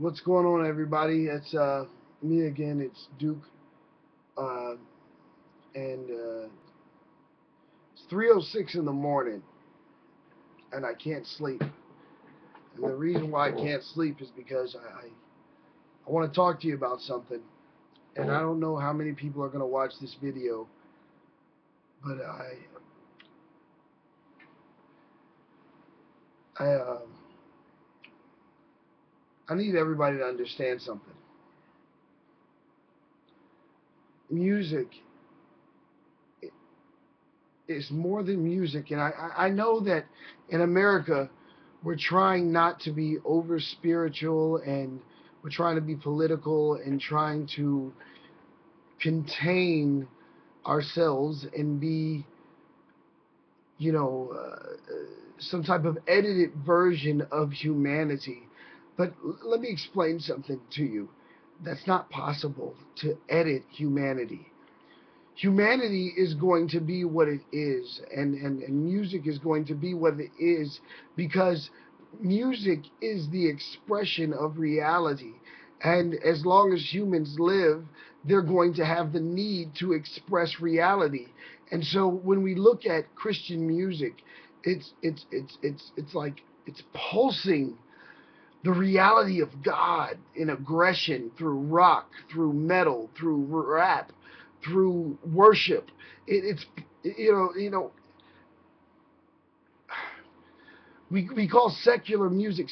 What's going on, everybody? It's me again. It's Duke, uh, and it's 3:06 in the morning, and I can't sleep. And the reason why I can't sleep is because I want to talk to you about something, and I don't know how many people are going to watch this video, but I I need everybody to understand something. Music is more than music, and I know that in America we're trying not to be over spiritual, and we're trying to be political and trying to contain ourselves and be, you know, some type of edited version of humanity. But let me explain something to you. That's not possible to edit humanity. Humanity is going to be what it is, and music is going to be what it is, because music is the expression of reality. And as long as humans live, they're going to have the need to express reality. And so when we look at Christian music, it's like it's pulsing the reality of God in aggression through rock, through metal, through rap, through worship. It's we call secular music,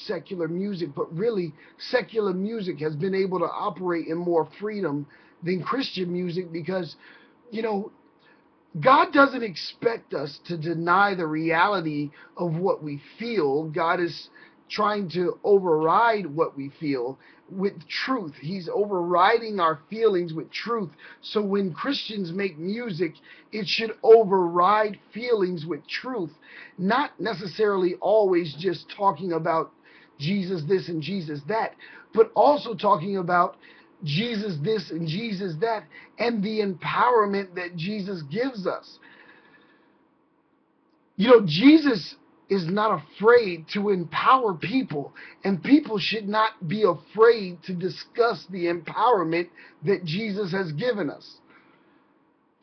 but really secular music has been able to operate in more freedom than Christian music, because you know God doesn't expect us to deny the reality of what we feel. God is trying to override what we feel with truth. He's overriding our feelings with truth. So when Christians make music, it should override feelings with truth, not necessarily always just talking about Jesus this and Jesus that, but also talking about Jesus this and Jesus that, and the empowerment that Jesus gives us. Jesus is not afraid to empower people, and people should not be afraid to discuss the empowerment that Jesus has given us.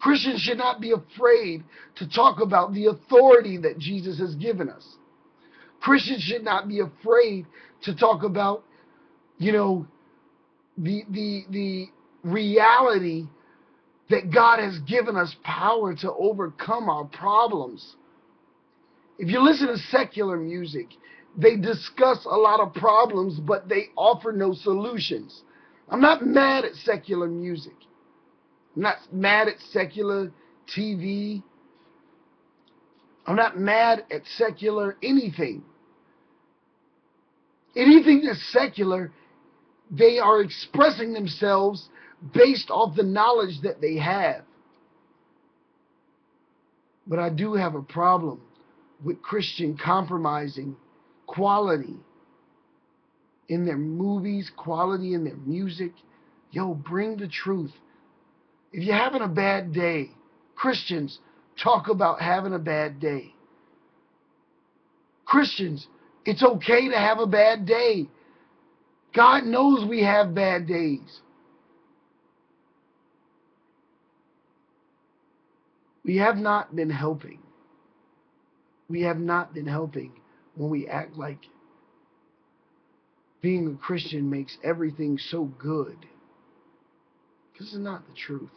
Christians should not be afraid to talk about the authority that Jesus has given us. Christians should not be afraid to talk about, you know, the reality that God has given us power to overcome our problems. If you listen to secular music, they discuss a lot of problems, but they offer no solutions. I'm not mad at secular music. I'm not mad at secular TV. I'm not mad at secular anything. Anything that's secular, they are expressing themselves based off the knowledge that they have. But I do have a problem with Christian compromising quality in their movies, quality in their music. Yo, bring the truth. If you're having a bad day, Christians, talk about having a bad day. Christians, it's okay to have a bad day. God knows we have bad days. We have not been helping. We have not been helping when we act like being a Christian makes everything so good. This is not the truth.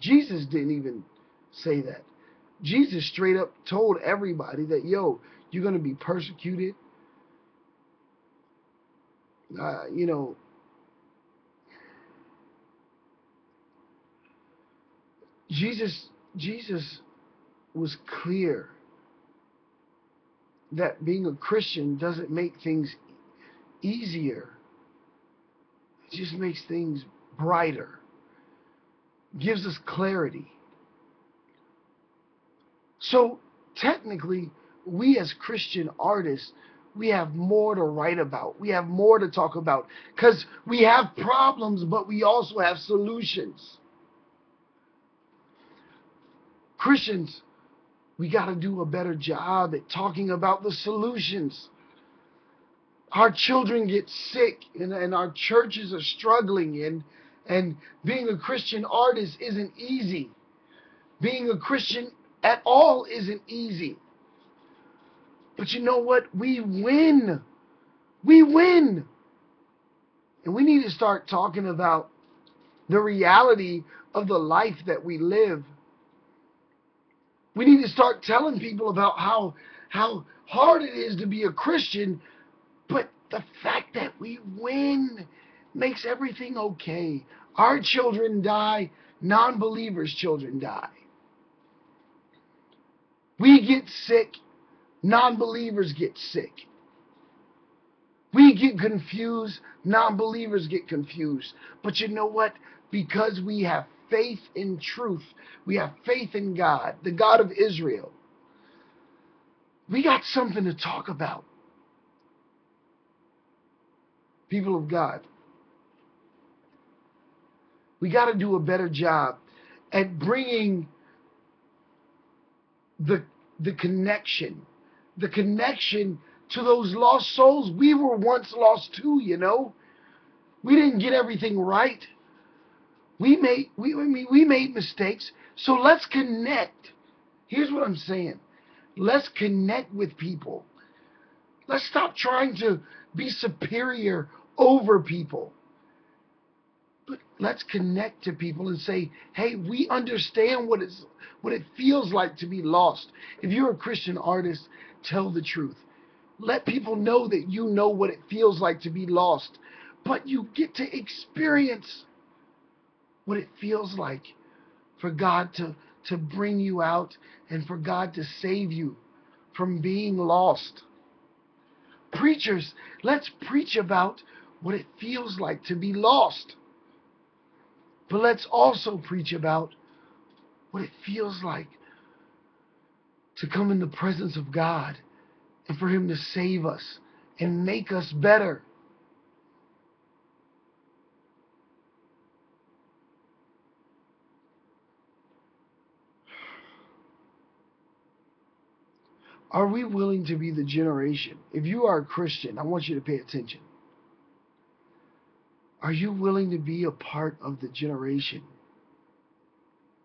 Jesus didn't even say that. Jesus straight up told everybody that, yo, you're going to be persecuted. Uh, you know, Jesus was clear that being a Christian doesn't make things easier. It just makes things brighter, gives us clarity. So technically, we as Christian artists, we have more to write about. We have more to talk about, because we have problems, but we also have solutions. Christians, we got to do a better job at talking about the solutions. Our children get sick, and our churches are struggling, and being a Christian artist isn't easy. Being a Christian at all isn't easy. But you know what? We win. We win. And we need to start talking about the reality of the life that we live. We need to start telling people about how hard it is to be a Christian, but the fact that we win makes everything okay. Our children die, non-believers' children die. We get sick, non-believers get sick. We get confused, non-believers get confused. But you know what? Because we have faith in truth, we have faith in God, the God of Israel, we got something to talk about. People of God, we got to do a better job at bringing the connection to those lost souls. We were once lost too, you know. We didn't get everything right. We made mistakes. So let's connect. Here's what I'm saying. Let's connect with people. Let's stop trying to be superior over people. But let's connect to people and say, hey, we understand what it feels like to be lost. If you're a Christian artist, tell the truth. Let people know that you know what it feels like to be lost. But you get to experience what it feels like for God to bring you out and for God to save you from being lost. Preachers, let's preach about what it feels like to be lost. But let's also preach about what it feels like to come in the presence of God and for Him to save us and make us better. Are we willing to be the generation? If you are a Christian, I want you to pay attention. Are you willing to be a part of the generation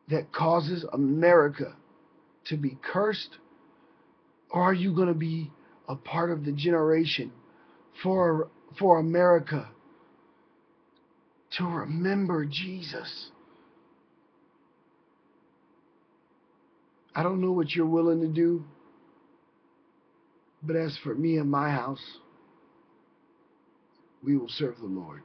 that causes America to be cursed? Or are you going to be a part of the generation for America to remember Jesus? I don't know what you're willing to do, but as for me and my house, we will serve the Lord.